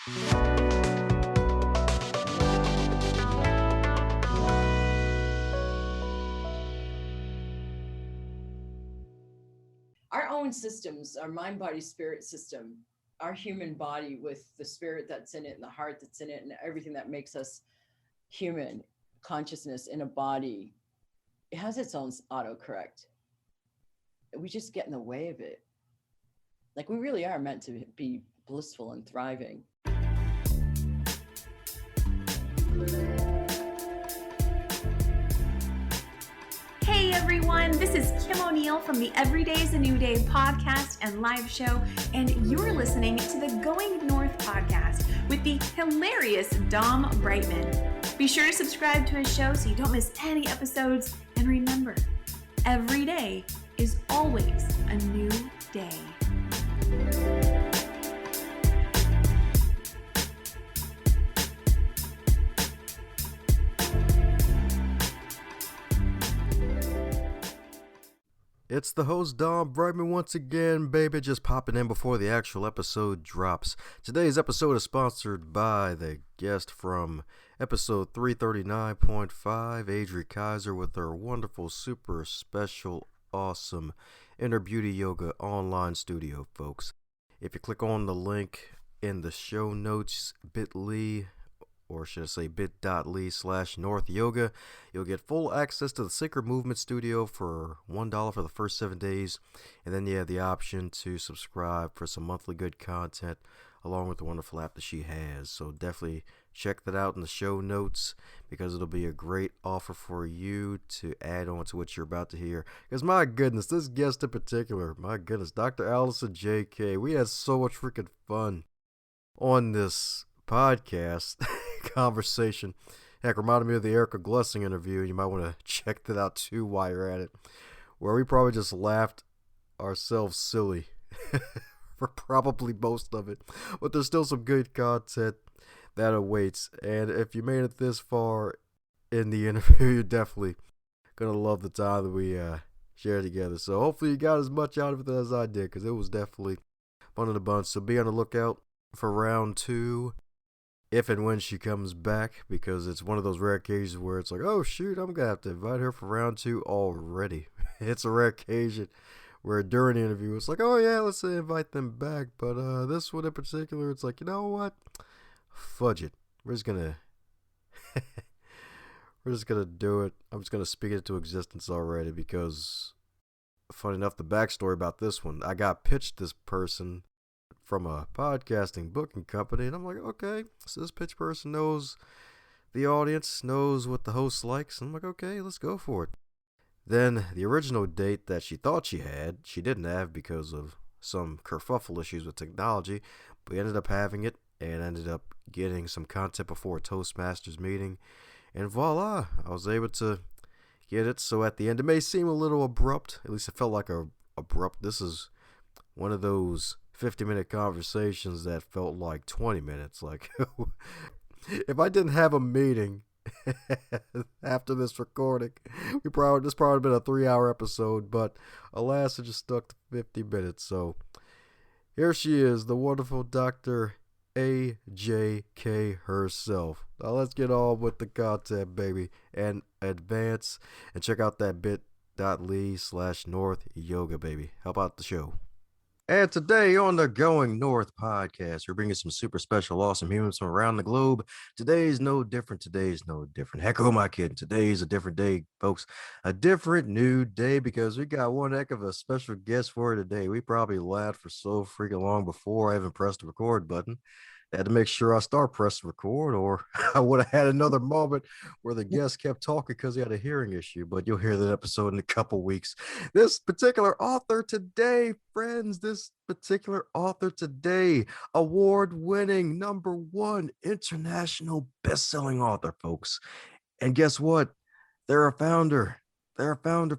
Our own systems, our mind, body, spirit system, our human body with the spirit that's in it and the heart that's in it and everything that makes us human consciousness in a body, it has its own autocorrect. We just get in the way of it. Like, we really are meant to be blissful and thriving. Hey everyone, this is Kim O'Neill from the Every Day is a New Day podcast and live show, and you're listening to the Going North podcast with the hilarious Dom Brightmon. Be sure to subscribe to his show so you don't miss any episodes, and remember, every day is always a new day. It's the host, Dom Brightmon, once again, baby, just popping in before the actual episode drops. Today's episode is sponsored by the guest from episode 339.5, Adri Kaiser, with her wonderful, super special, awesome Inner Beauty Yoga online studio, folks. If you click on the link in the show notes, bit.ly, or should I say bit.ly/North Yoga, you'll get full access to the Sacred Movement Studio for $1 for the first 7 days, and then you have the option to subscribe for some monthly good content along with the wonderful app that she has. So definitely check that out in the show notes, because it'll be a great offer for you to add on to what you're about to hear. Because my goodness, this guest in particular, my goodness, Dr. Alison JK, we had so much freaking fun on this podcast conversation. Heck, reminded me of the Erica Glessing interview. You might want to check that out too while you're at it, where we probably just laughed ourselves silly for probably most of it, but there's still some good content that awaits. And if you made it this far in the interview, you're definitely gonna love the time that we shared together. So hopefully you got as much out of it as I did, because it was definitely fun in a bunch. So be on the lookout for round 2 if and when she comes back, because it's one of those rare occasions where it's like, oh shoot, I'm gonna have to invite her for round 2 already. It's a rare occasion where during the interview it's like, oh yeah, let's invite them back, but this one in particular, it's like, you know what, fudge it, we're just gonna do it. I'm just gonna speak it into existence already, because funny enough, the backstory about this one, I got pitched this person from a podcasting booking company, and I'm like, okay, so this pitch person knows the audience, knows what the host likes, and I'm like, okay, let's go for it. Then the original date that she thought she had, she didn't have because of some kerfuffle issues with technology. But we ended up having it, and ended up getting some content before a Toastmasters meeting, and voila, I was able to get it. So at the end, it may seem a little abrupt, at least it felt like abrupt. This is one of those 50-minute conversations that felt like 20 minutes. Like, if I didn't have a meeting after this recording, this probably been a 3-hour episode, but alas, it just stuck to 50 minutes. So here she is, the wonderful Dr. AJK herself. Now let's get on with the content, baby, and advance and check out that bit.ly/North Yoga, baby. Help out the show. And today on the Going North podcast, we're bringing some super special, awesome humans from around the globe. Today's no different. Heck, who am I kidding? Today's a different day, folks. A different new day, because we got one heck of a special guest for today. We probably laughed for so freaking long before I even pressed the record button. I had to make sure I start pressing record, or I would have had another moment where the guest kept talking because he had a hearing issue. But you'll hear that episode in a couple weeks. This particular author today, friends, award-winning #1 international best-selling author, folks. And guess what? They're a founder.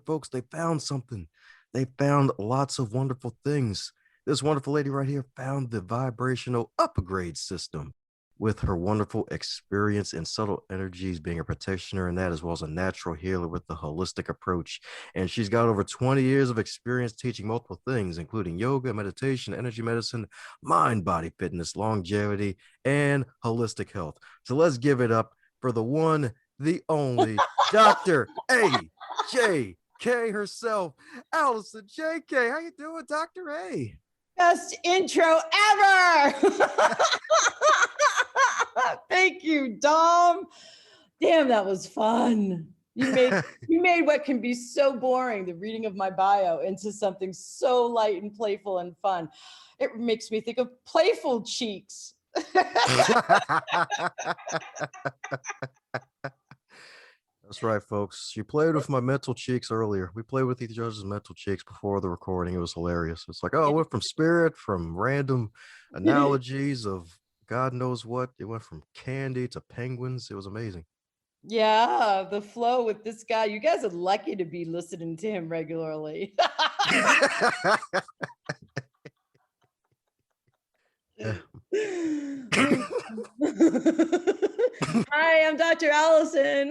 Folks. They found something. They found lots of wonderful things. This wonderful lady right here found the vibrational upgrade system. with her wonderful experience and subtle energies being a practitioner in that, as well as a natural healer with the holistic approach. And she's got over 20 years of experience teaching multiple things, including yoga, meditation, energy medicine, mind, body fitness, longevity, and holistic health. So let's give it up for the one, the only Dr. A.J.K. herself, Alison J.K. How you doing, Dr. A? Best intro ever. Thank you, Dom. Damn, that was fun. You made what can be so boring, the reading of my bio, into something so light and playful and fun. It makes me think of playful cheeks. That's right, folks. She played with my mental cheeks earlier. We played with each other's mental cheeks before the recording. It was hilarious. It's like, oh, it went from spirit, from random analogies of God knows what. It went from candy to penguins. It was amazing. Yeah, the flow with this guy. You guys are lucky to be listening to him regularly. Hi, I'm Dr. Alison.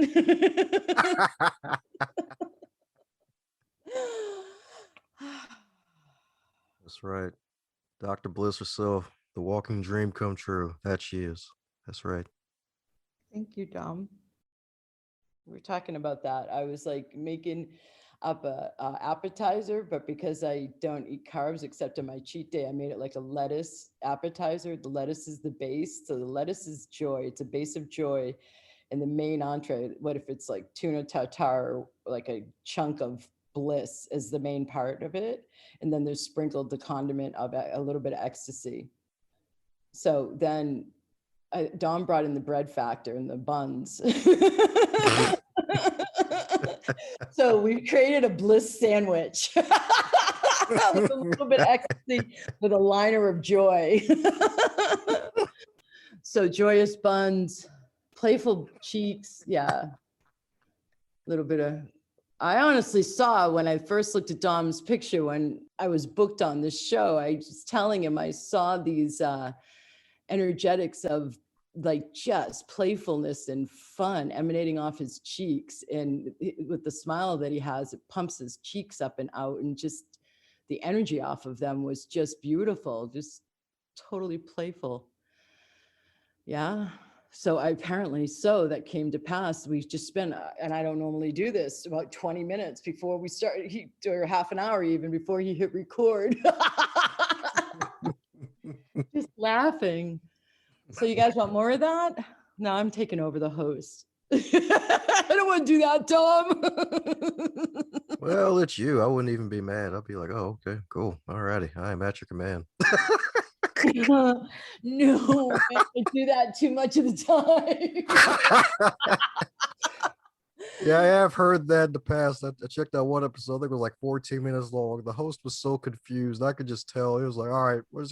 That's right. Dr. Bliss herself, the walking dream come true. That she is. That's right. Thank you, Dom. We were talking about that. I was like making up a appetizer, but because I don't eat carbs except on my cheat day, I made it like a lettuce appetizer. The lettuce is the base. So the lettuce is joy. It's a base of joy. And the main entree, what if it's like tuna tartare, or like a chunk of bliss as the main part of it. And then there's sprinkled the condiment of a little bit of ecstasy. So then Dom brought in the bread factor and the buns. So we created a bliss sandwich with a little bit of ecstasy with a liner of joy. So joyous buns, playful cheeks. Yeah. A little bit of, I honestly saw when I first looked at Dom's picture when I was booked on this show, I was telling him I saw these energetics of like just playfulness and fun emanating off his cheeks, and with the smile that he has, it pumps his cheeks up and out, and just the energy off of them was just beautiful, just totally playful. Yeah. So that came to pass. We just spent, and I don't normally do this, about 20 minutes before we started, or half an hour even before he hit record. Just laughing. So you guys want more of that? No, I'm taking over the host. I don't want to do that, Tom. Well, it's you. I wouldn't even be mad. I'd be like, oh, okay, cool. All righty. I am at your command. No, I do that too much of the time. Yeah, I have heard that in the past. I checked out one episode. I think it was like 14 minutes long. The host was so confused. I could just tell. He was like, all right, where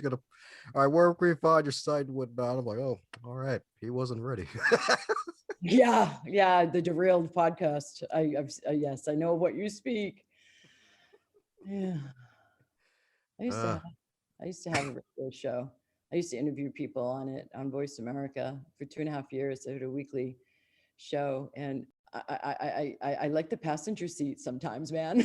can we find your site and whatnot? I'm like, oh, all right. He wasn't ready. Yeah, the Derailed podcast. Yes, I know what you speak. Yeah. I used to have a radio show. I used to interview people on it on Voice America for 2.5 years. I had a weekly show, and I like the passenger seat sometimes, man.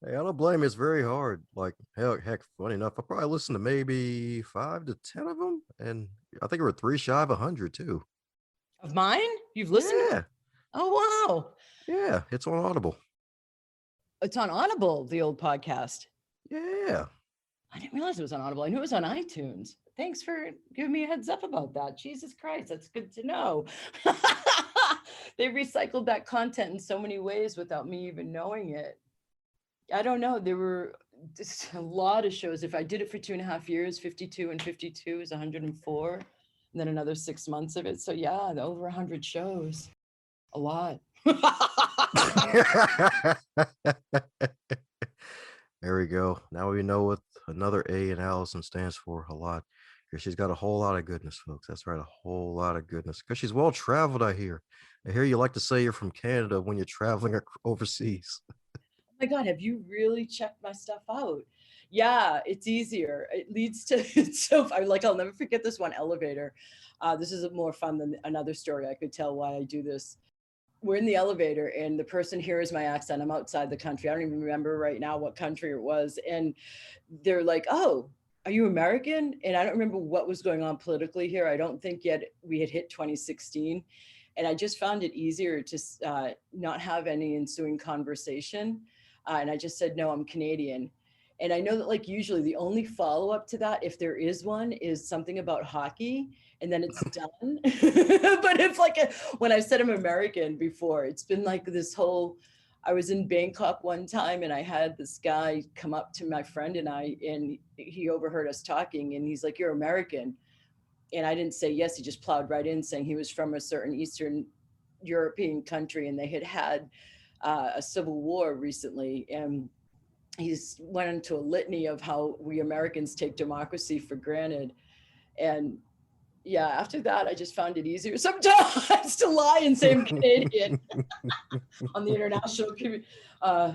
Hey, I don't blame you. It's very hard. Like, heck, funny enough, I probably listened to maybe 5 to 10 of them, and I think we were 3 shy of 100 too. Of mine? You've listened? Yeah. Oh, wow. Yeah, it's on Audible. It's on Audible, the old podcast. Yeah. I didn't realize it was on Audible. I knew it was on iTunes. Thanks for giving me a heads up about that. Jesus Christ, that's good to know. They recycled that content in so many ways without me even knowing it. I don't know. There were just a lot of shows. If I did it for 2.5 years, 52 and 52 is 104, and then another 6 months of it. So yeah, over 100 shows. A lot. There we go. Now we know what another A in Allison stands for, a lot. Because she's got a whole lot of goodness, folks. That's right, a whole lot of goodness. Because she's well traveled, I hear. I hear you like to say you're from Canada when you're traveling overseas. Oh my God, have you really checked my stuff out? Yeah, it's easier. It leads to I'll never forget this one elevator. This is more fun than another story I could tell why I do this. We're in the elevator and the person hears my accent. I'm outside the country. I don't even remember right now what country it was. And they're like, "Oh, are you American?" And I don't remember what was going on politically here. I don't think yet we had hit 2016. And I just found it easier to not have any ensuing conversation. And I just said, "No, I'm Canadian." And I know that like usually the only follow up to that, if there is one, is something about hockey, and then it's done. But it's like when I said I'm American before, it's been like this whole. I was in Bangkok one time and I had this guy come up to my friend and he overheard us talking and he's like, "You're American." And I didn't say yes. He just plowed right in saying he was from a certain Eastern European country and they had a civil war recently. And he's went into a litany of how we Americans take democracy for granted. And yeah, after that, I just found it easier sometimes to lie and say I'm Canadian on the international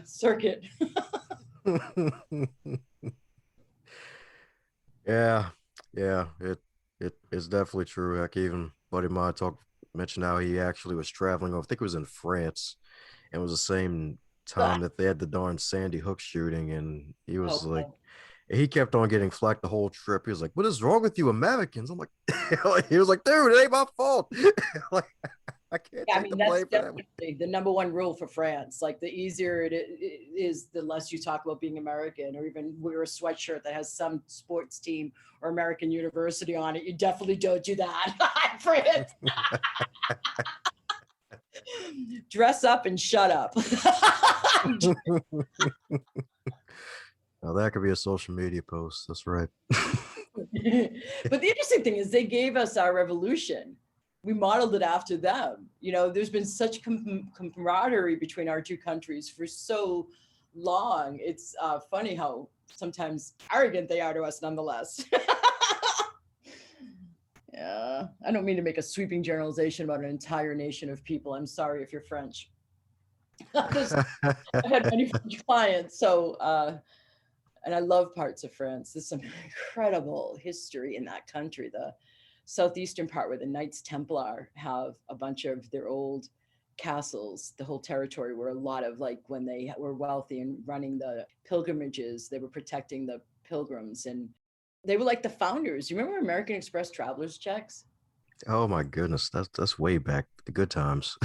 circuit. Yeah, it is definitely true. Like even buddy of mine mentioned how he actually was traveling. I think it was in France, and it was the same time that they had the darn Sandy Hook shooting, and he was like, he kept on getting flack the whole trip. He was like, "What is wrong with you Americans?" I'm like, he was like, "Dude, it ain't my fault." Like, I can't take the blame for that. The number one rule for France. Like the easier it is, the less you talk about being American, or even wear a sweatshirt that has some sports team or American university on it. You definitely don't do that. France. Dress up and shut up. Now that could be a social media post. That's right. But the interesting thing is they gave us our revolution. We modeled it after them. You know, there's been such camaraderie between our two countries for so long. It's funny how sometimes arrogant they are to us nonetheless. Yeah, I don't mean to make a sweeping generalization about an entire nation of people. I'm sorry if you're French. I've had many French clients, so and I love parts of France. There's some incredible history in that country. The southeastern part where the Knights Templar have a bunch of their old castles, the whole territory where a lot of like when they were wealthy and running the pilgrimages, they were protecting the pilgrims and they were like the founders. You remember American Express traveler's checks? Oh my goodness, that's way back, the good times.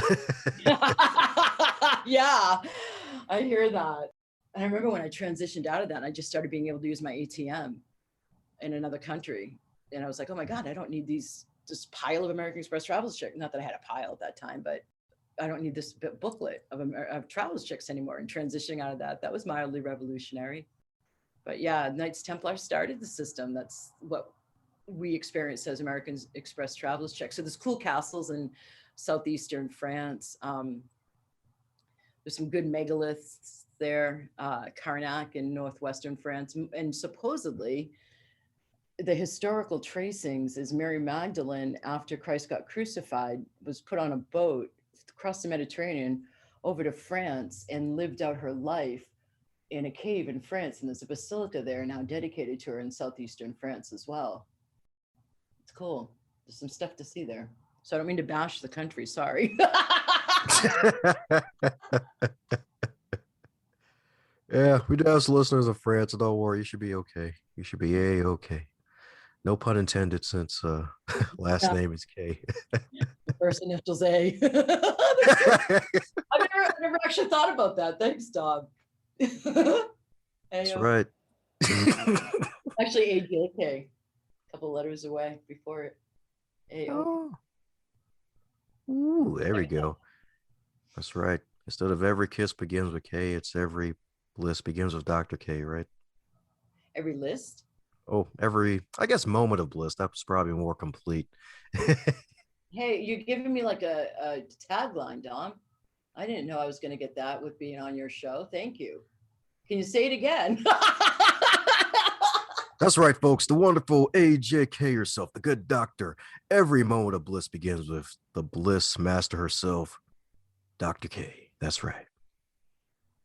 Yeah, I hear that. And I remember when I transitioned out of that, I just started being able to use my ATM in another country. And I was like, oh my God, I don't need this pile of American Express traveler's checks. Not that I had a pile at that time, but I don't need this booklet of traveler's checks anymore. And transitioning out of that was mildly revolutionary. But yeah, Knights Templar started the system. That's what we experienced as American Express traveler's checks. So there's cool castles in southeastern France. There's some good megaliths there, Carnac in northwestern France. And supposedly the historical tracings is Mary Magdalene, after Christ got crucified, was put on a boat across the Mediterranean over to France and lived out her life in a cave in France. And there's a basilica there now dedicated to her in southeastern France as well. It's cool. There's some stuff to see there. So I don't mean to bash the country, sorry. Yeah, we do have some listeners in France. Don't worry, you should be okay. You should be okay. No pun intended, since last name is K. The first initial's A. I never actually thought about that. Thanks, Dom. That's right. Actually, AJK, a couple letters away before it. Oh. Ooh, there we go. That's right. Instead of every kiss begins with K, it's every bliss begins with Dr. K, right? Every list? Oh, I guess moment of bliss. That's probably more complete. Hey, you're giving me like a tagline, Dom. I didn't know I was going to get that with being on your show. Thank you. Can you say it again? That's right, folks. The wonderful AJK herself, the good doctor. Every moment of bliss begins with the bliss master herself, Dr. K. That's right.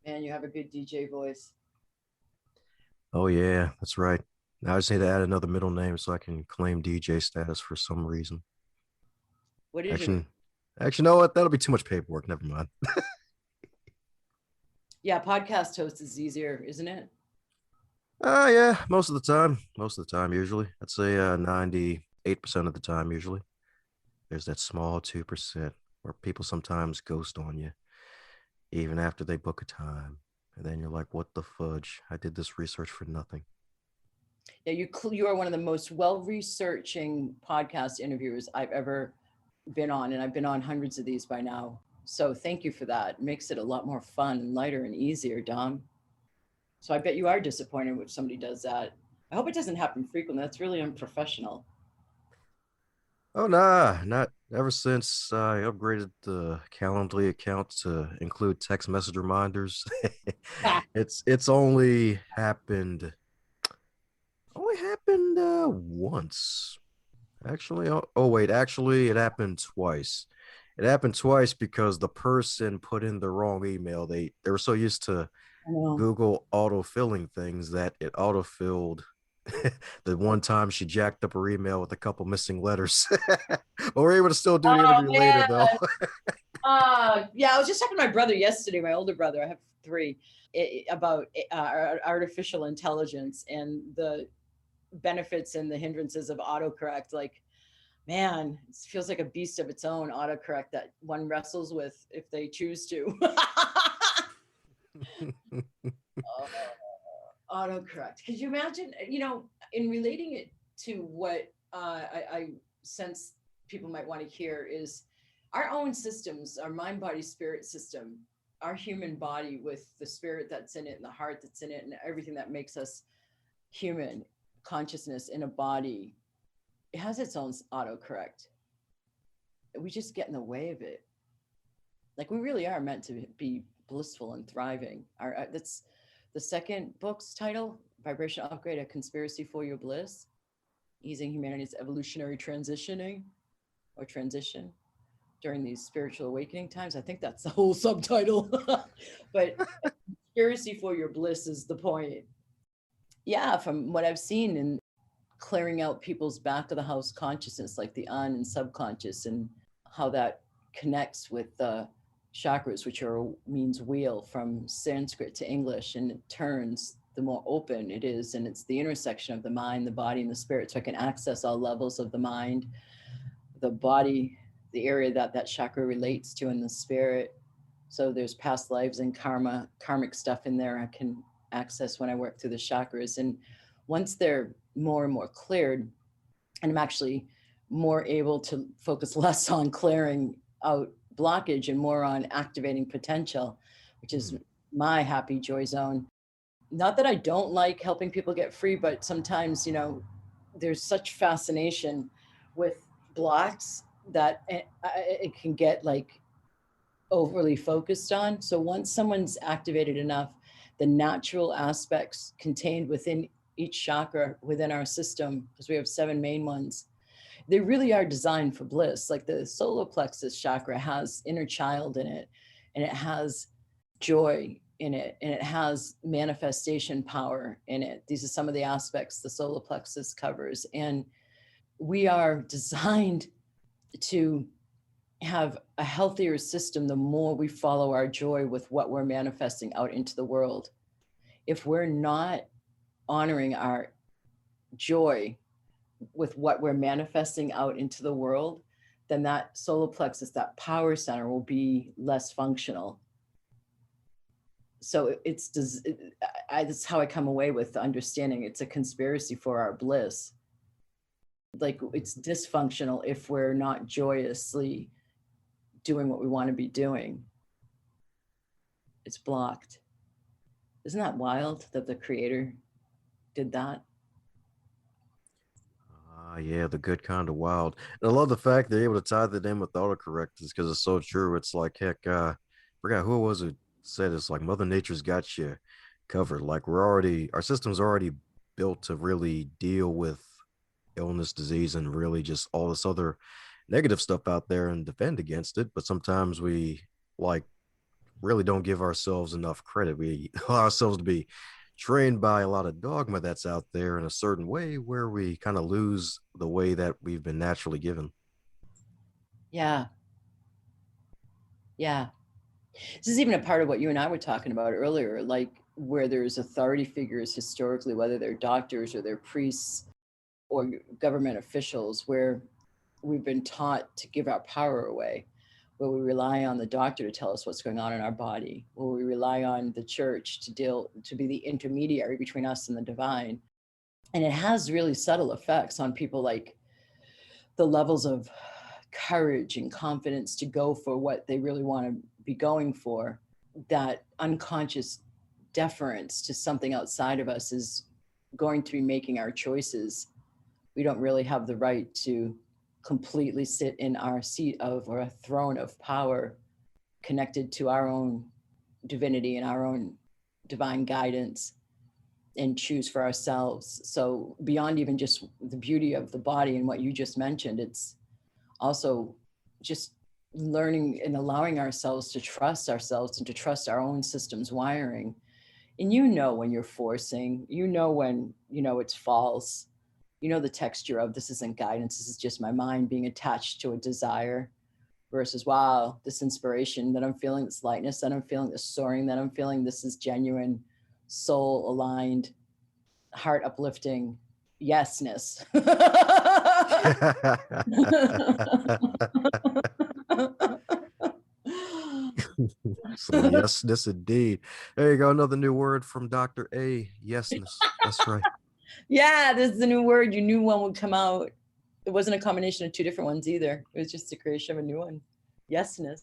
Man, you have a good DJ voice. Oh yeah, that's right. Now I just need to add another middle name so I can claim DJ status for some reason. What is your? Actually, actually, you know what? That'll be too much paperwork. Never mind. Yeah, podcast host is easier, isn't it? Yeah, most of the time. Most of the time, usually. I'd say 98% of the time, usually. There's that small 2% where people sometimes ghost on you, even after they book a time. And then you're like, what the fudge? I did this research for nothing. Yeah, you are one of the most well-researching podcast interviewers I've ever been on, and I've been on hundreds of these by now. So thank you for that. It makes it a lot more fun and lighter and easier, Dom. So I bet you are disappointed when somebody does that. I hope it doesn't happen frequently. That's really unprofessional. Oh, nah, not ever since I upgraded the Calendly account to include text message reminders. It's only happened once. Actually, oh wait, actually it happened twice. It happened twice because the person put in the wrong email. They were so used to I know. Google auto-filling things that it auto-filled the one time she jacked up her email with a couple missing letters. But we're able to still do the Oh interview later man. though. Yeah, I was just talking to my brother yesterday, my older brother. I have three, about artificial intelligence and the benefits and the hindrances of autocorrect. Like, man, it feels like a beast of its own, autocorrect, that one wrestles with if they choose to. Autocorrect. Could you imagine, in relating it to what I sense people might want to hear is our own systems, our mind, body, spirit system, our human body with the spirit that's in it and the heart that's in it and everything that makes us human consciousness in a body. It has its own autocorrect. We just get in the way of it. Like, we really are meant to be blissful and thriving. That's the second book's title, Vibration Upgrade, A Conspiracy for Your Bliss, Easing Humanity's Evolutionary Transitioning or Transition during these spiritual awakening times. I think that's the whole subtitle. But Conspiracy for Your Bliss is the point. Yeah, from what I've seen in clearing out people's back of the house consciousness, like the un and subconscious, and how that connects with the chakras, which means wheel from Sanskrit to English, and it turns the more open it is, and it's the intersection of the mind, the body, and the spirit. So I can access all levels of the mind, the body, the area that chakra relates to, in the spirit. So there's past lives and karmic stuff in there I can access when I work through the chakras. And once they're more and more cleared, and I'm actually more able to focus less on clearing out blockage and more on activating potential, which is my happy joy zone. Not that I don't like helping people get free, but sometimes, there's such fascination with blocks that it can get like overly focused on. So once someone's activated enough, the natural aspects contained within each chakra within our system, because we have 7 main ones, they really are designed for bliss. Like the solar plexus chakra has inner child in it, and it has joy in it, and it has manifestation power in it. These are some of the aspects the solar plexus covers. And we are designed to have a healthier system the more we follow our joy with what we're manifesting out into the world. If we're not honoring our joy with what we're manifesting out into the world, then that solar plexus, that power center, will be less functional. So that's how I come away with the understanding it's a conspiracy for our bliss. Like, it's dysfunctional if we're not joyously doing what we want to be doing. It's blocked. Isn't that wild that the creator did that? Yeah, the good kind of wild. And I love the fact they're able to tie that in with autocorrect is because it's so true. It's like, heck, forgot who it was who said it's like Mother Nature's got you covered. Like, our system's already built to really deal with illness, disease, and really just all this other negative stuff out there and defend against it. But sometimes we like really don't give ourselves enough credit. We allow ourselves to be trained by a lot of dogma that's out there in a certain way where we kind of lose the way that we've been naturally given. Yeah. Yeah. This is even a part of what you and I were talking about earlier, like where there's authority figures historically, whether they're doctors or they're priests or government officials, where we've been taught to give our power away, where we rely on the doctor to tell us what's going on in our body, where we rely on the church to be the intermediary between us and the divine. And it has really subtle effects on people, like the levels of courage and confidence to go for what they really want to be going for. That unconscious deference to something outside of us is going to be making our choices. We don't really have the right to completely sit in our seat of, or a throne of power, connected to our own divinity and our own divine guidance, and choose for ourselves. So beyond even just the beauty of the body and what you just mentioned, it's also just learning and allowing ourselves to trust ourselves and to trust our own system's wiring. And when you're forcing, when it's false, the texture of this isn't guidance, this is just my mind being attached to a desire, versus, wow, this inspiration that I'm feeling, this lightness that I'm feeling, this soaring that I'm feeling, this is genuine, soul aligned, heart uplifting yesness. So yesness indeed. There you go, another new word from Dr. A. Yesness. That's right. Yeah, this is a new word. You knew one would come out. It wasn't a combination of two different ones either. It was just the creation of a new one. Yesness.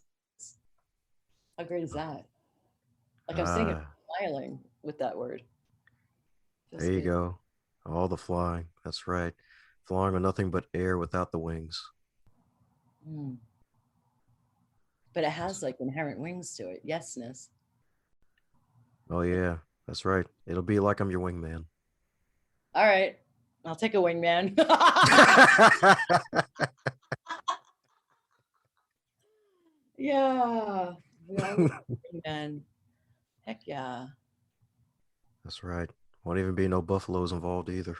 How great is that? Like I'm sitting here smiling with that word. There you go. All the flying. That's right. Flying on nothing but air without the wings. But it has like inherent wings to it. Yesness. Oh yeah, that's right. It'll be like I'm your wingman. All right. I'll take a wingman. Yeah. Wingman. Heck yeah. That's right. Won't even be no buffaloes involved either.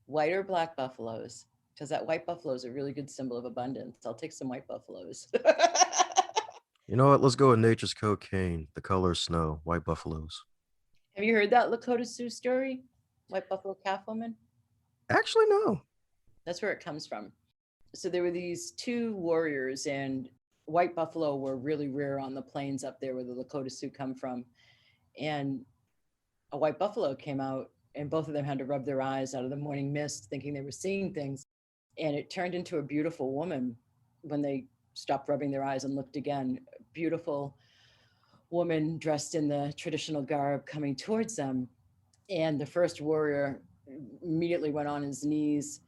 White or black buffaloes? Because that white buffalo is a really good symbol of abundance. I'll take some white buffaloes. You know what? Let's go with nature's cocaine. The color is snow. White buffaloes. Have you heard that Lakota Sioux story? White buffalo calf woman? Actually, no. That's where it comes from. So there were these two warriors, and white buffalo were really rare on the plains up there where the Lakota Sioux come from. And a white buffalo came out, and both of them had to rub their eyes out of the morning mist, thinking they were seeing things. And it turned into a beautiful woman when they stopped rubbing their eyes and looked again. A beautiful woman dressed in the traditional garb coming towards them. And the first warrior immediately went on his knees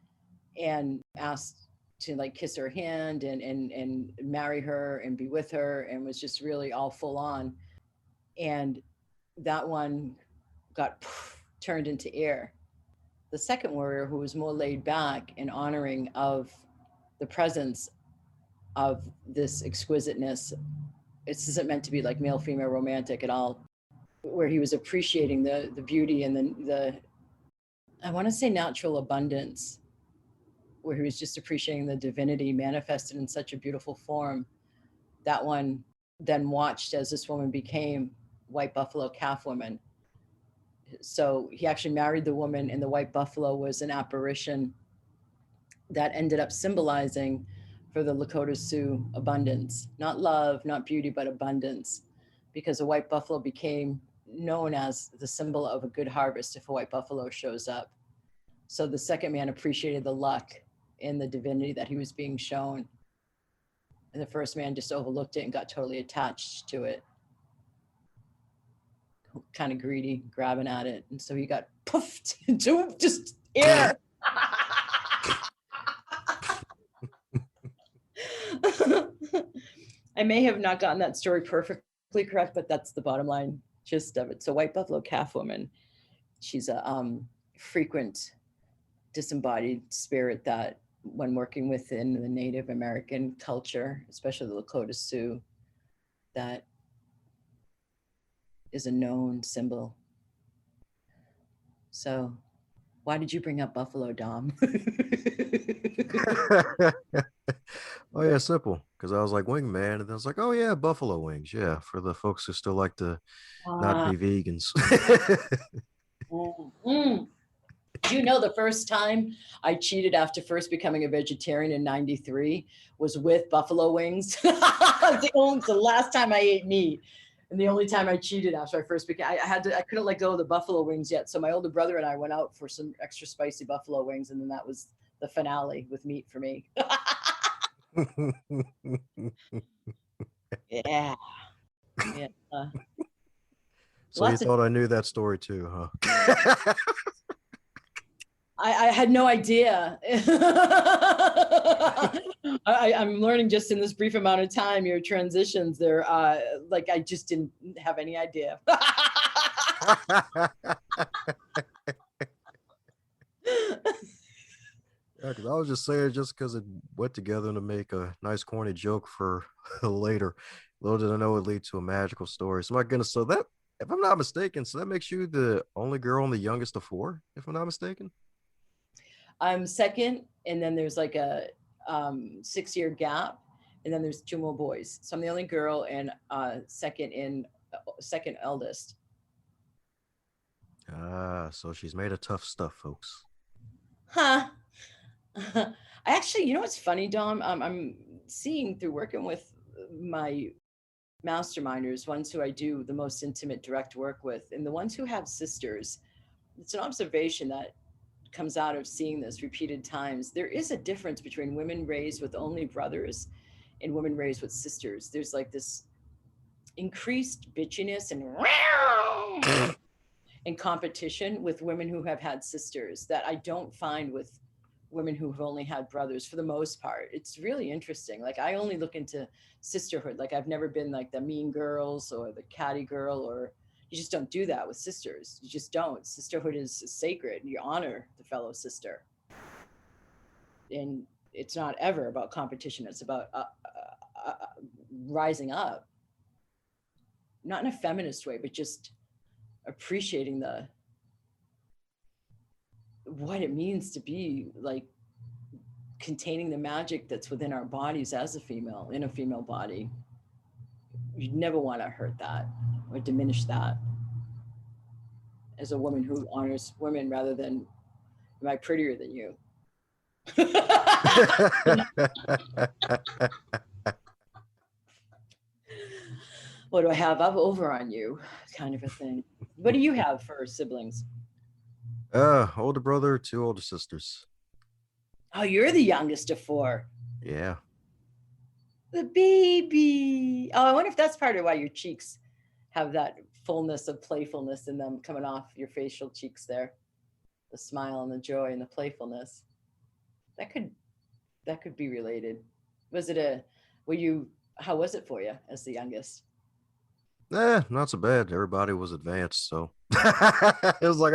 and asked to like kiss her hand and marry her and be with her, and was just really all full on. And that one got turned into air. The second warrior, who was more laid back and honoring of the presence of this exquisiteness, this isn't meant to be like male female romantic at all, where he was appreciating the beauty and the I want to say natural abundance, where he was just appreciating the divinity manifested in such a beautiful form. That one then watched as this woman became white buffalo calf woman. So he actually married the woman, and the white buffalo was an apparition that ended up symbolizing for the Lakota Sioux abundance, not love, not beauty, but abundance, because a white buffalo became known as the symbol of a good harvest if a white buffalo shows up. So the second man appreciated the luck in the divinity that he was being shown. And the first man just overlooked it and got totally attached to it. Kind of greedy, grabbing at it. And so he got poofed into just air. I may have not gotten that story perfectly correct, but that's the bottom line gist of it. So white buffalo calf woman, she's a frequent disembodied spirit that when working within the Native American culture, especially the Lakota Sioux, that is a known symbol So why did you bring up buffalo, Dom? Oh yeah, simple. Because I was like wingman, and then I was like, oh yeah, buffalo wings. Yeah, for the folks who still like to not Ah, be vegans. mm. Do you know the first time I cheated after first becoming a vegetarian in '93 was with buffalo wings? The last time I ate meat, and the only time I cheated after I first became. I couldn't let go of the buffalo wings yet, so my older brother and I went out for some extra spicy buffalo wings, and then that was the finale with meat for me. Yeah, yeah. So you Lots of. thought I knew that story too, huh? I had no idea. I'm learning just in this brief amount of time, your transitions. They're like, I just didn't have any idea. Yeah, because I was just saying, just because it went together to make a nice corny joke for later. Little did I know it lead to a magical story. So my goodness, so that, if I'm not mistaken, so that makes you the only girl and the youngest of four, if I'm not mistaken. I'm second, and then there's like a 6-year gap, and then there's 2 more boys. So I'm the only girl and second eldest. Ah, so she's made of tough stuff, folks. Huh. I actually, you know what's funny, Dom? I'm seeing through working with my masterminders, ones who I do the most intimate direct work with, and the ones who have sisters. It's an observation that comes out of seeing this repeated times. There is a difference between women raised with only brothers and women raised with sisters. There's like this increased bitchiness and competition with women who have had sisters that I don't find with women who've only had brothers for the most part. It's really interesting. Like I only look into sisterhood. Like I've never been like the mean girls or the catty girl, or you just don't do that with sisters. You just don't. Sisterhood is sacred. You honor the fellow sister. And it's not ever about competition. It's about rising up, not in a feminist way, but just appreciating what it means to be like containing the magic that's within our bodies as a female in a female body. You never want to hurt that or diminish that. As a woman who honors women rather than, am I prettier than you? What do I have up over on you? Kind of a thing. What do you have for siblings? Older brother, 2 older sisters. Oh, you're the youngest of 4. Yeah. The baby. Oh, I wonder if that's part of why your cheeks have that fullness of playfulness in them coming off your facial cheeks there. The smile and the joy and the playfulness. That could be related. How was it for you as the youngest? Not so bad. Everybody was advanced, so it was like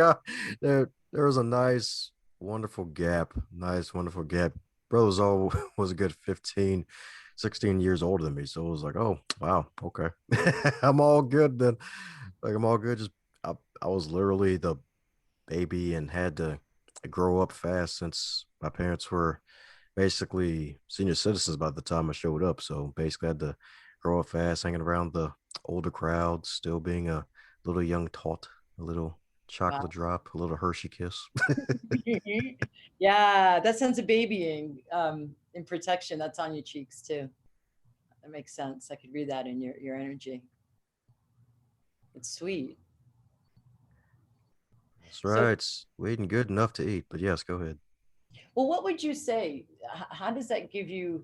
there was a nice, wonderful gap. Nice, wonderful gap. Brother's all was a good 15, 16 years older than me. So it was like, oh wow, okay. I'm all good then. Like I'm all good. Just I was literally the baby and had to grow up fast since my parents were basically senior citizens by the time I showed up. So basically I had to grow up fast, hanging around the older crowd, still being a little young tot, a little Wow. chocolate drop, a little Hershey kiss. Yeah, that sense of babying in protection, that's on your cheeks too. That makes sense. I could read that in your energy. It's sweet. That's So, right. We ain't good enough to eat, but yes, go ahead. well, what would you say? How does that give you?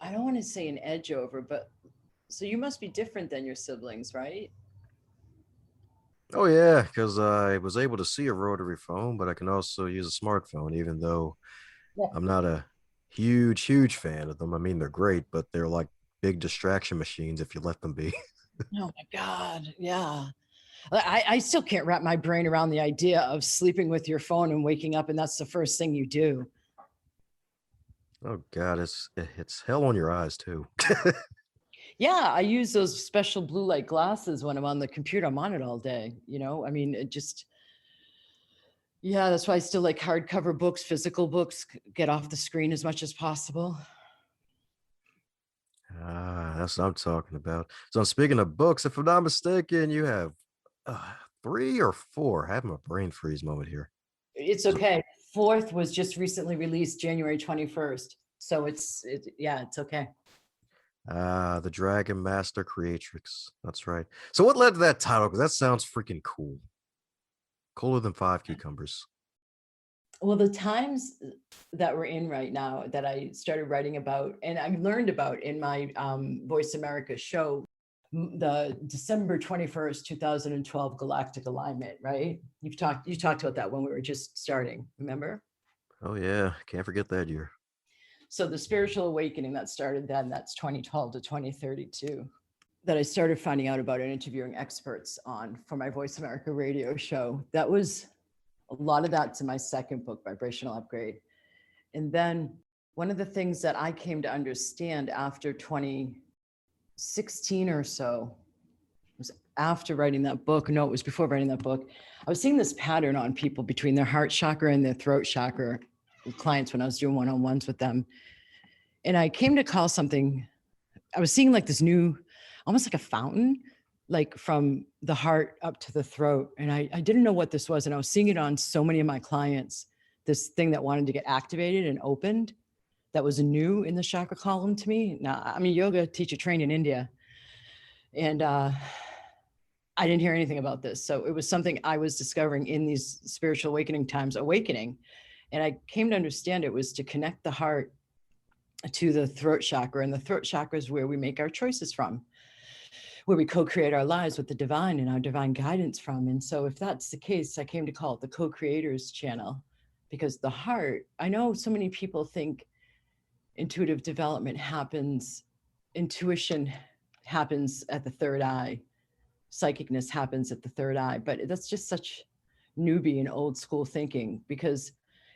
I don't want to say an edge over, but so you must be different than your siblings, right? Oh yeah, because I was able to see a rotary phone, but I can also use a smartphone, even though Yeah. I'm not a huge fan of them. I mean, they're great, but they're like big distraction machines if you let them be. Oh my God. Yeah. I still can't wrap my brain around the idea of sleeping with your phone and waking up, and that's the first thing you do. Oh God, it's hell on your eyes too. Yeah, I use those special blue light glasses when I'm on the computer. I'm on it all day. I mean, it just, yeah, that's why I still like hardcover books, physical books, get off the screen as much as possible. Ah, that's what I'm talking about. So speaking of books, if I'm not mistaken, you have uh, 3 or 4. Having a brain freeze moment here. It's So, okay. Fourth was just recently released January 21st. So yeah, it's okay. the Dragon Master Creatrix. That's right. So what led to that title? Because that sounds freaking cool. Cooler than 5 cucumbers. Well, the times that we're in right now that I started writing about and I learned about in my Voice America show, the December 21st, 2012 galactic alignment, right? You talked about that when we were just starting, remember? Oh yeah, can't forget that year. So the spiritual awakening that started then, that's 2012 to 2032, that I started finding out about and interviewing experts on for my Voice America radio show. That was a lot of that's in my second book, Vibrational Upgrade. And then one of the things that I came to understand after 2016 or so was after writing that book. No, it was before writing that book. I was seeing this pattern on people between their heart chakra and their throat chakra with clients when I was doing one-on-ones with them. And I came to call something, I was seeing like this new, almost like a fountain, like from the heart up to the throat. And I didn't know what this was. And I was seeing it on so many of my clients, this thing that wanted to get activated and opened that was new in the chakra column to me. Now, I'm a yoga teacher trained in India. And I didn't hear anything about this. So it was something I was discovering in these spiritual awakening times, awakening. And I came to understand it was to connect the heart to the throat chakra. And the throat chakra is where we make our choices from, where we co-create our lives with the divine and our divine guidance from. And so if that's the case, I came to call it the co-creators channel, because the heart, I know so many people think intuitive development happens, intuition happens at the third eye, psychicness happens at the third eye, but that's just such newbie and old school thinking, because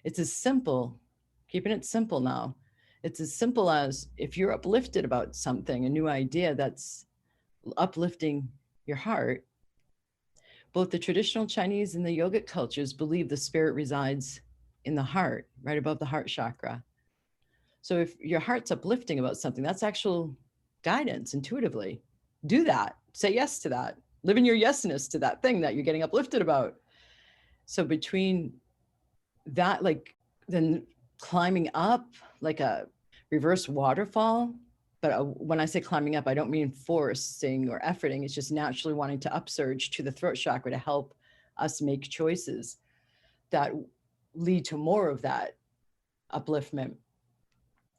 it's as simple, keeping it simple now, it's as simple as if you're uplifted about something, a new idea that's uplifting your heart. Both the traditional Chinese and the yogic cultures believe the spirit resides in the heart, right above the heart chakra. So if your heart's uplifting about something, that's actual guidance intuitively. Do that. Say yes to that. Live in your yesness to that thing that you're getting uplifted about. So between that, like then climbing up like a reverse waterfall. But when I say climbing up, I don't mean forcing or efforting. It's just naturally wanting to upsurge to the throat chakra to help us make choices that lead to more of that upliftment.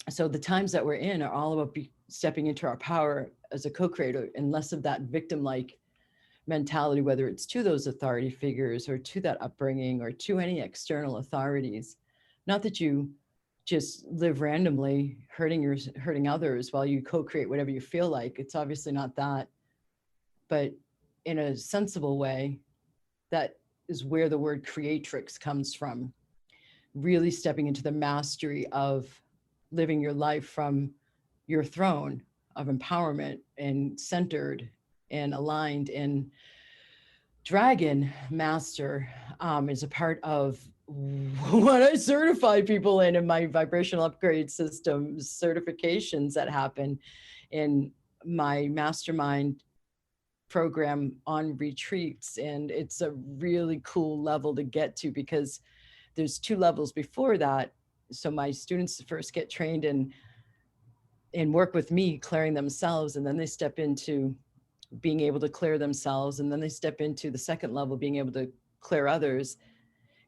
So the times that we're in are all about stepping into our power as a co-creator and less of that victim-like mentality, whether it's to those authority figures or to that upbringing or to any external authorities. Not that you just live randomly hurting others while you co-create whatever you feel like. It's obviously not that, but in a sensible way, that is where the word creatrix comes from. Really stepping into the mastery of living your life from your throne of empowerment and centered and aligned. And Dragon Master is a part of what I certify people in my vibrational upgrade system certifications that happen in my mastermind program on retreats. And it's a really cool level to get to, because there's 2 levels before that. So my students first get trained and work with me clearing themselves, and then they step into being able to clear themselves, and then they step into the second level, being able to clear others,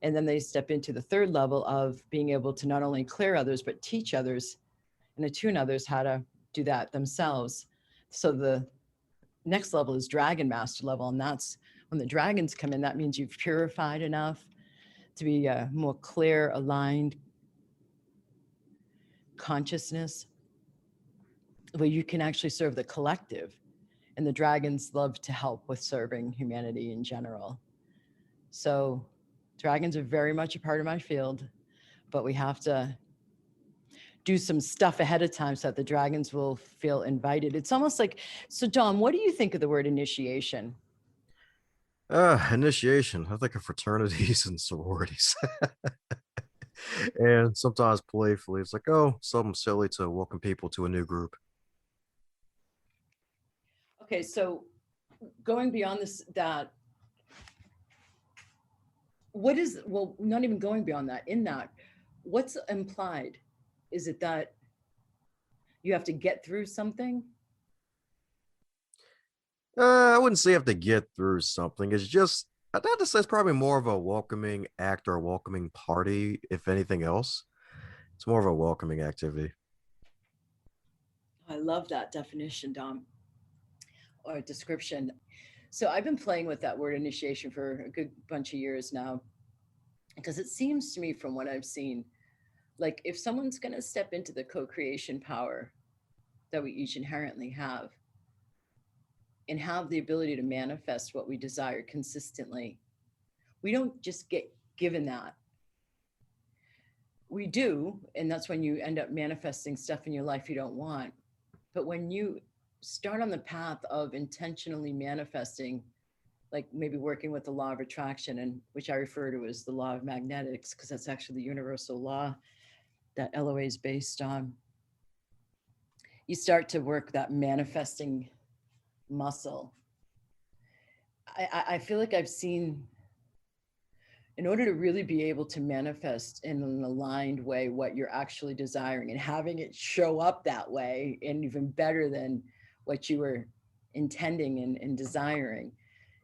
and then they step into the third level of being able to not only clear others but teach others and attune others how to do that themselves. So the next level is Dragon Master level, and that's when the dragons come in. That means you've purified enough to be a more clear, aligned consciousness where you can actually serve the collective. And the dragons love to help with serving humanity in general. So dragons are very much a part of my field, but we have to do some stuff ahead of time so that the dragons will feel invited. It's almost like, so Dom, what do you think of the word initiation? Initiation. I think of fraternities and sororities. And sometimes playfully, it's like, oh, something silly to welcome people to a new group. Okay, so going beyond this, that, what is, well, not even going beyond that, in that, what's implied? Is it that you have to get through something? I wouldn't say you have to get through something. It's just, I'd have to say it's probably more of a welcoming act or a welcoming party, if anything else. It's more of a welcoming activity. I love that definition, Dom, or description. So I've been playing with that word initiation for a good bunch of years now, because it seems to me from what I've seen, like if someone's going to step into the co-creation power that we each inherently have and have the ability to manifest what we desire consistently, we don't just get given that. We do, and that's when you end up manifesting stuff in your life you don't want. But when you start on the path of intentionally manifesting, like maybe working with the law of attraction, and which I refer to as the law of magnetics, because that's actually the universal law that LOA is based on, you start to work that manifesting muscle. I feel like I've seen, in order to really be able to manifest in an aligned way what you're actually desiring and having it show up that way, and even better than what you were intending and desiring,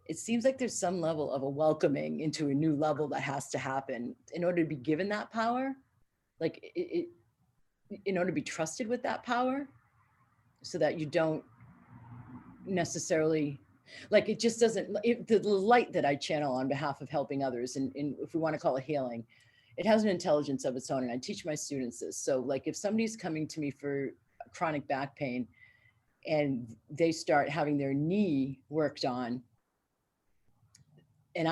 it seems like there's some level of a welcoming into a new level that has to happen in order to be given that power, like in order to be trusted with that power, so that you don't necessarily, like, it just doesn't, the light that I channel on behalf of helping others, and if we want to call it healing, it has an intelligence of its own. And I teach my students this. So like if somebody's coming to me for chronic back pain and they start having their knee worked on, and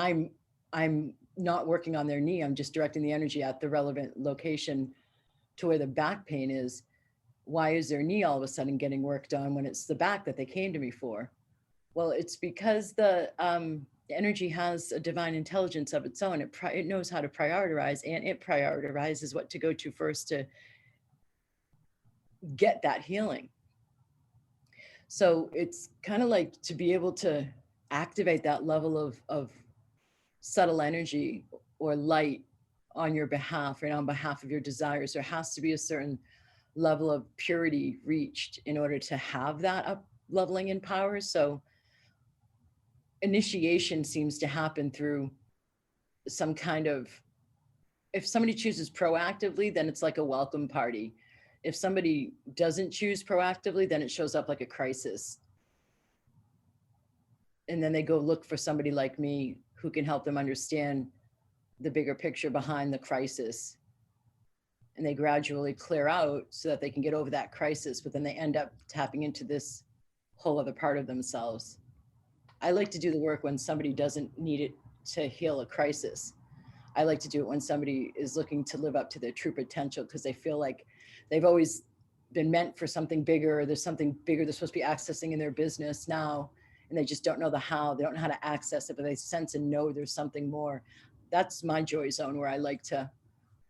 I'm not working on their knee, I'm just directing the energy at the relevant location to where the back pain is. Why is their knee all of a sudden getting worked on when it's the back that they came to me for? Well, it's because the energy has a divine intelligence of its own. It knows how to prioritize, and it prioritizes what to go to first to get that healing. So it's kind of like, to be able to activate that level of subtle energy or light on your behalf and on behalf of your desires, there has to be a certain level of purity reached in order to have that up leveling in power. So initiation seems to happen through some kind of, if somebody chooses proactively, then it's like a welcome party. If somebody doesn't choose proactively, then it shows up like a crisis. And then they go look for somebody like me who can help them understand the bigger picture behind the crisis. And they gradually clear out so that they can get over that crisis, but then they end up tapping into this whole other part of themselves. I like to do the work when somebody doesn't need it to heal a crisis. I like to do it when somebody is looking to live up to their true potential, because they feel like they've always been meant for something bigger, or there's something bigger they're supposed to be accessing in their business now, and they just don't know the how. They don't know how to access it, but they sense and know there's something more. That's my joy zone where I like to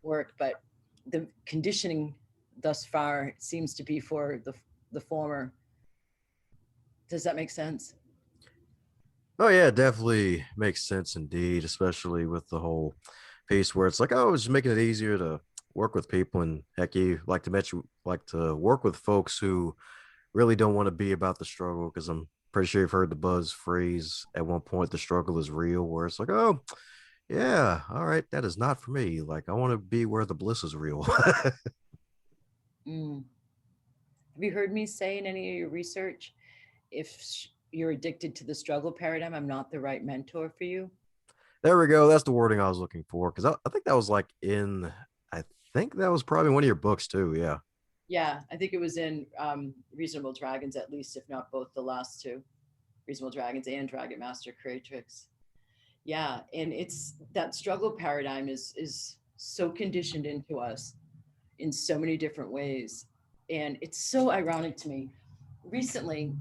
work. But the conditioning thus far seems to be for the former. Does that make sense? Oh yeah, definitely makes sense indeed, especially with the whole piece where it's like, oh, it's just making it easier to work with people, and heck, you like to work with folks who really don't want to be about the struggle, because I'm pretty sure you've heard the buzz phrase at one point, the struggle is real, where it's like, oh yeah, all right, that is not for me. Like, I want to be where the bliss is real. Mm. Have you heard me say in any of your research, if you're addicted to the struggle paradigm, I'm not the right mentor for you? There we go. That's the wording I was looking for, because I think that was like in, I think that was probably one of your books too. Yeah. Yeah, I think it was in Reasonable Dragons, at least, if not both the last two, Reasonable Dragons and Dragon Master Creatrix. Yeah, and it's that struggle paradigm is so conditioned into us. in so many different ways. And it's so ironic to me. Recently,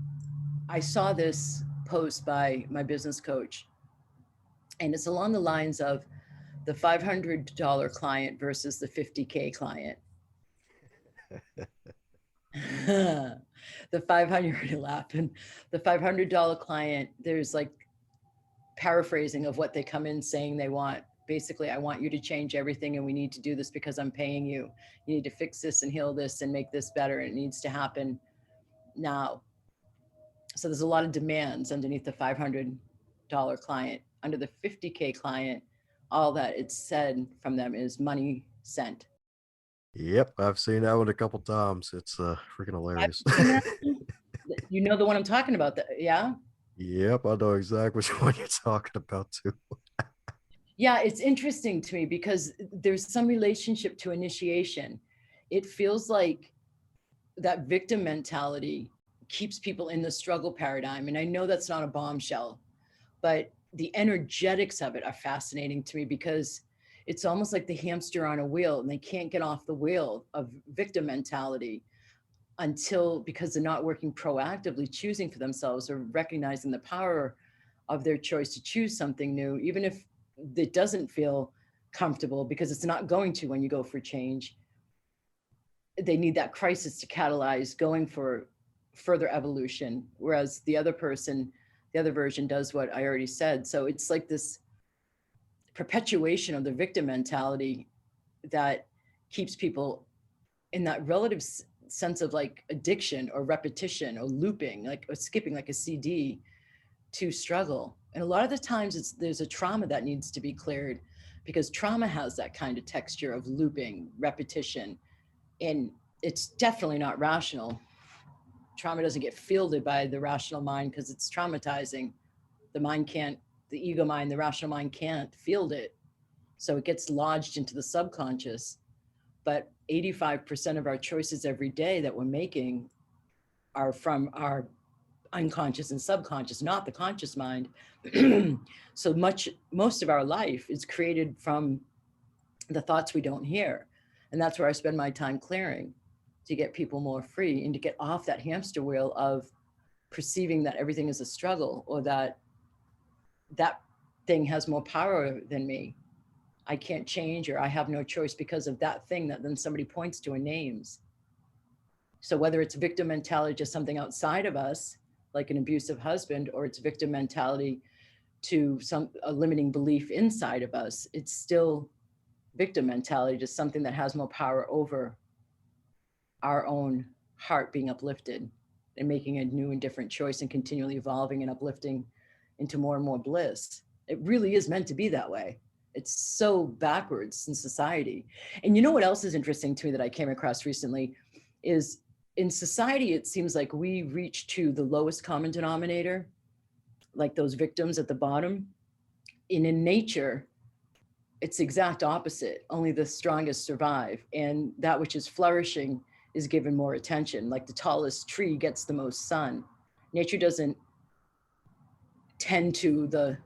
I saw this post by my business coach, and it's along the lines of the $500 client versus the 50K client. The 500 laughing, the $500 client, there's like paraphrasing of what they come in saying they want. Basically, I want you to change everything and we need to do this because I'm paying you. You need to fix this and heal this and make this better. And it needs to happen now. So there's a lot of demands underneath the $500 client. Under the 50K client, all that it's said from them is money sent. Yep, I've seen that one a couple times. It's freaking hilarious. You know the one I'm talking about, yeah? Yep, I know exactly which one you're talking about too. Yeah, it's interesting to me because there's some relationship to initiation. It feels like that victim mentality keeps people in the struggle paradigm. And I know that's not a bombshell, but the energetics of it are fascinating to me because it's almost like the hamster on a wheel and they can't get off the wheel of victim mentality because they're not working proactively, choosing for themselves or recognizing the power of their choice to choose something new, even if it doesn't feel comfortable, because it's not going to when you go for change. They need that crisis to catalyze going for further evolution. Whereas the other version does what I already said. So it's like this perpetuation of the victim mentality that keeps people in that relative sense of like addiction or repetition or looping, or skipping like a CD to struggle. And a lot of the times there's a trauma that needs to be cleared, because trauma has that kind of texture of looping, repetition, and it's definitely not rational. Trauma doesn't get fielded by the rational mind because it's traumatizing. The ego mind, the rational mind can't field it. So it gets lodged into the subconscious. But 85% of our choices every day that we're making are from our unconscious and subconscious, not the conscious mind. So most of our life is created from the thoughts we don't hear. And that's where I spend my time clearing, to get people more free and to get off that hamster wheel of perceiving that everything is a struggle, or that thing has more power than me. I can't change, or I have no choice because of that thing that then somebody points to and names. So whether it's victim mentality, just something outside of us, like an abusive husband, or it's victim mentality to a limiting belief inside of us, it's still victim mentality, just something that has more power over our own heart being uplifted and making a new and different choice and continually evolving and uplifting into more and more bliss. It really is meant to be that way. It's so backwards in society. And you know what else is interesting to me that I came across recently is, in society, it seems like we reach to the lowest common denominator, like those victims at the bottom. And in nature, it's the exact opposite. Only the strongest survive. And that which is flourishing is given more attention. Like the tallest tree gets the most sun. Nature doesn't tend to the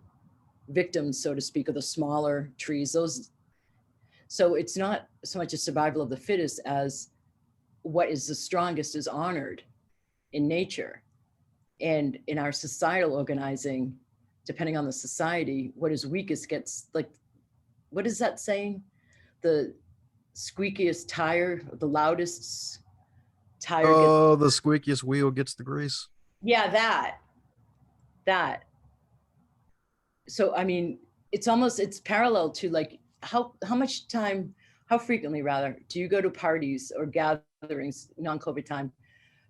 victims, so to speak, of the smaller trees. So it's not so much a survival of the fittest as what is the strongest is honored in nature. And in our societal organizing, depending on the society, what is weakest gets, like, what is that saying? The squeakiest tire, the loudest tire. Oh, the squeakiest wheel gets the grease. Yeah, that. So, I mean, it's parallel to like how frequently rather, do you go to parties or gatherings, non-COVID time,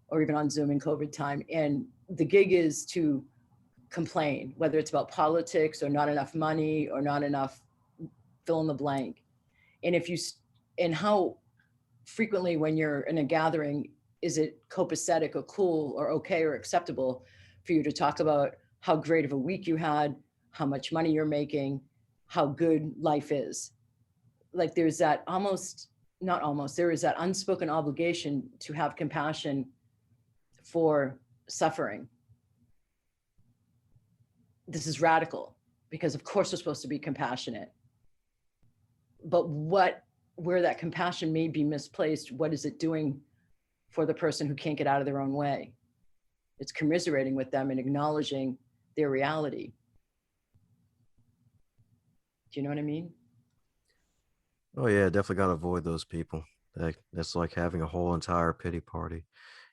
or even on Zoom in COVID time? And the gig is to complain, whether it's about politics or not enough money or not enough fill in the blank. And how frequently when you're in a gathering, is it copacetic or cool or okay or acceptable for you to talk about how great of a week you had, how much money you're making, how good life is? Like there's that there is that unspoken obligation to have compassion for suffering. This is radical because of course we're supposed to be compassionate. But what where that compassion may be misplaced, what is it doing for the person who can't get out of their own way? It's commiserating with them and acknowledging their reality. Do you know what I mean? Oh yeah, definitely gotta avoid those people. That's like having a whole entire pity party.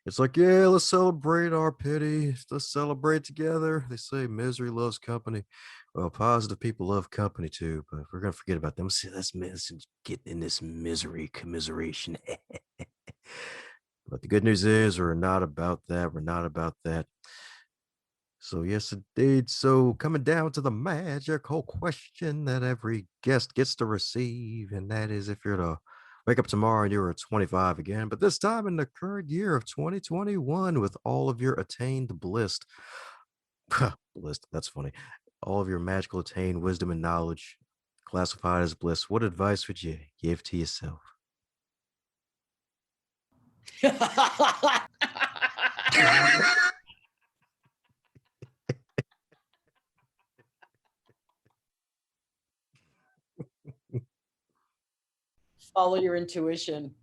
It's like, yeah, let's celebrate our pity. Let's celebrate together. They say misery loves company. Well, positive people love company too, but we're gonna forget about them. See, let's get in this misery commiseration. But the good news is we're not about that. We're not about that. So yes, indeed. So coming down to the magical question that every guest gets to receive, and that is if you're to wake up tomorrow and you're 25 again, but this time in the current year of 2021 with all of your attained bliss, bliss, that's funny, all of your magical attained wisdom and knowledge classified as bliss, what advice would you give to yourself? Follow your intuition.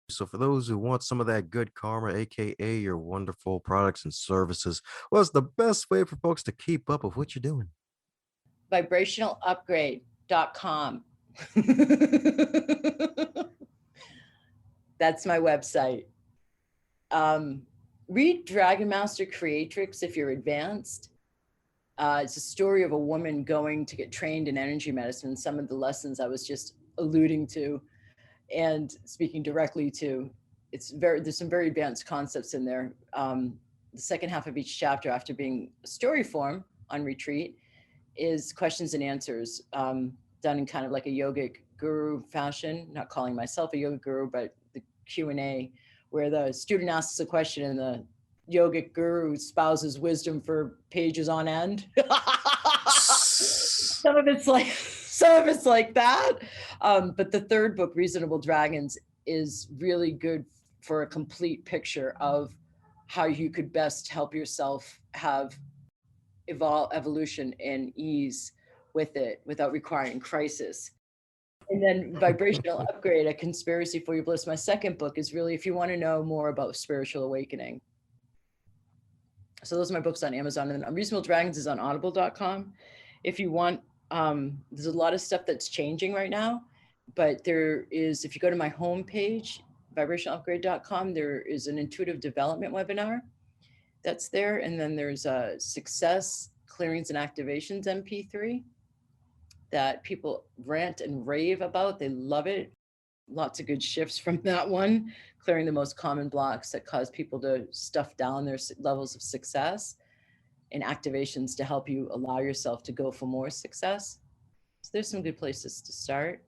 So for those who want some of that good karma, aka your wonderful products and services, what's the best way for folks to keep up with what you're doing? Vibrationalupgrade.com. That's my website. Read Dragon Master Creatrix if you're advanced. It's a story of a woman going to get trained in energy medicine. Some of the lessons I was just alluding to and speaking directly to, there's some very advanced concepts in there. The second half of each chapter, after being story form on retreat, is questions and answers, done in kind of like a yogic guru fashion. Not calling myself a yogic guru, but the Q&A, where the student asks a question and the yogic guru spouses wisdom for pages on end. Some of it's like that. But the third book, Reasonable Dragons, is really good for a complete picture of how you could best help yourself have evolution and ease with it without requiring crisis. And then Vibrational Upgrade, A Conspiracy for Your Bliss. My second book is really if you want to know more about spiritual awakening. So those are my books on Amazon. And Unreasonable Dragons is on audible.com. If you want, there's a lot of stuff that's changing right now, but there is, if you go to my homepage, vibrationalupgrade.com, there is an intuitive development webinar that's there. And then there's a success clearings and activations MP3 that people rant and rave about. They love it. Lots of good shifts from that one, clearing the most common blocks that cause people to stuff down their levels of success, and activations to help you allow yourself to go for more success. So there's some good places to start.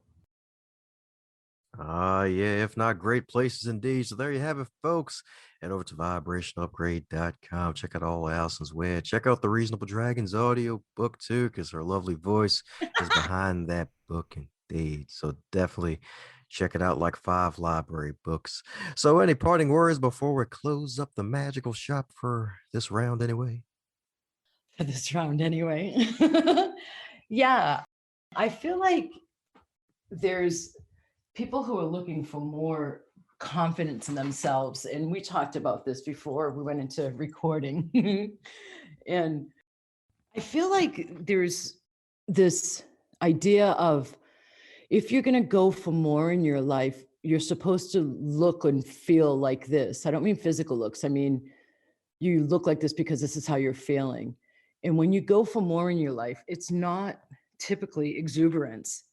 Yeah, if not great places indeed. So there you have it, folks. Head over to vibrationalupgrade.com. Check out all Alison's web. Check out the Reasonable Dragons audio book too, because her lovely voice is behind that book indeed. So definitely check it out, like 5 library books. So any parting words before we close up the magical shop for this round anyway? For this round anyway. Yeah, I feel like there's people who are looking for more confidence in themselves. And we talked about this before we went into recording. And I feel like there's this idea of, if you're going to go for more in your life, you're supposed to look and feel like this. I don't mean physical looks. I mean, you look like this because this is how you're feeling. And when you go for more in your life, it's not typically exuberance.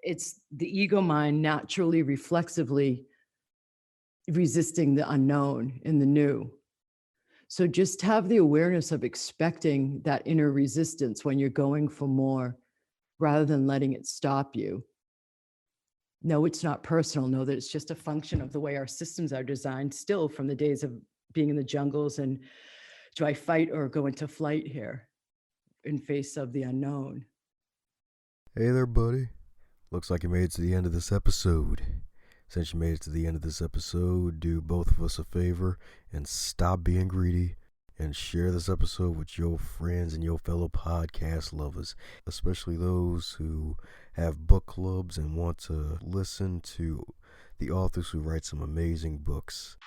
It's the ego mind naturally, reflexively resisting the unknown and the new. So just have the awareness of expecting that inner resistance when you're going for more, rather than letting it stop you. No, it's not personal. Know that it's just a function of the way our systems are designed, still from the days of being in the jungles and do I fight or go into flight here in face of the unknown. Hey there, buddy. Looks like you made it to the end of this episode. Since you made it to the end of this episode, do both of us a favor and stop being greedy. and share this episode with your friends and your fellow podcast lovers, especially those who have book clubs and want to listen to the authors who write some amazing books.